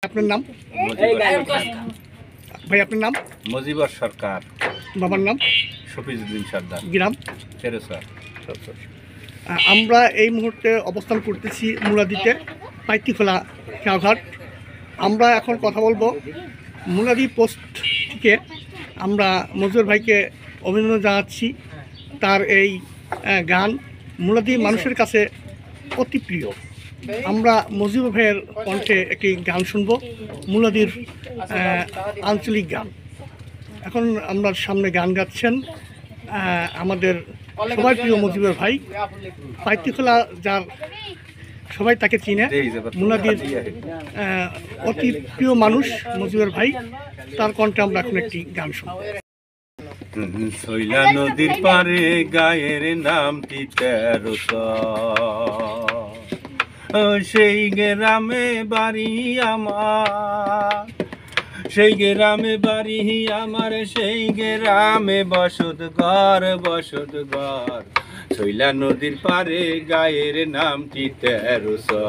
আপনার নাম? ভাই আপনার নাম? মজিবর সরকার। বাবার নাম? শফিজউদ্দিন সর্দার। গ্রাম? চেরেসা। আমরা এই মুহূর্তে অবস্থান করতেছি মুলাদিতে, পাইতিখোলা খেয়াঘাট। আমরা এখন কথা বলবো মুলাদি পোস্ট থেকে। আমরা মজিবর ভাইকে অভিনন্দন জানাচ্ছি। তার এই গান মুলাদি মানুষের কাছে অতি প্রিয়। আমরা মজিবর ভাইয়ের কণ্ঠে একটি গান শুনব, মুলাদির আঞ্চলিক গান। এখন আমরা সামনে গান গাচ্ছেন আমাদের সবাই প্রিয় মজিবর ভাই, পাইতিখোলা, যার সবাই তাকে চিনে, মুলাদির অতি প্রিয় মানুষ মজিবর ভাই। তার কণ্ঠে আমরা এখন একটি গান শুনব। শৈলা নদীর পারে গায়ের নামটি 1300, সেই গ্রামে বাড়ি আমার, সেই গ্রামে বাড়ি আমার, সেই গ্রামে বসত ঘর, বসত ঘর। শৈলা নদীর পারে গায়ের নামটি 1300,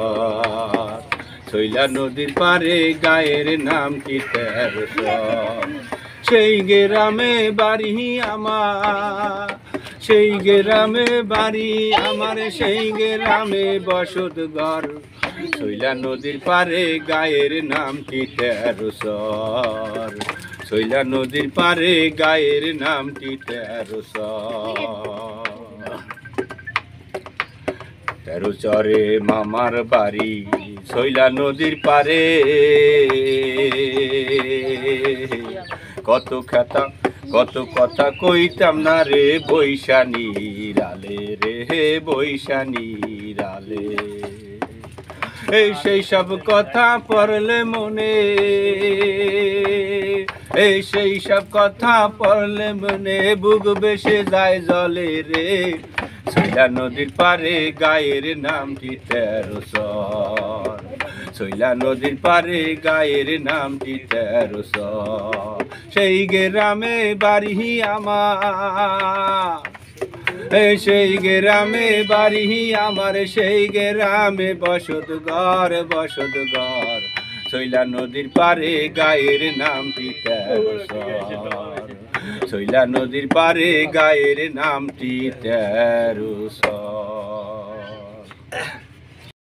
শৈলা নদীর পারে গায়ের নামটি 1300। সেই গ্রামে বাড়ি আমার, সেই গ্রামে বাড়ি আমার, সেই গ্রামে বসত ঘর। শৈলা নদীর পারে গায়ের নামটি 1300, শৈলা নদীর পারে গায়ের নামটি 1300। 13 চরে মামার বাড়ি শৈলা নদীর পারে, কত কথা কত কথা কইতাম না রে বৈশানী রালে রে, বৈশানী রালে। এই সেই সব কথা পড়লে মনে, এই সেই সব কথা পড়লে মনে, বুক বেসে যায় জলে রে। শৈলা নদীর পারে গায়ের নামটি 1300, শৈলা নদীর পারে গায়ের নামটি 1300। সেই গ্রামে বাড়ি আমার, সেই গ্রামে বাড়ি আমার, সেই গ্রামে বসত ঘর, বসত ঘর। শৈলা নদীর পারে গায়ের নামটি 1300, শৈলা নদীর পারে গায়ের নামটি 1300।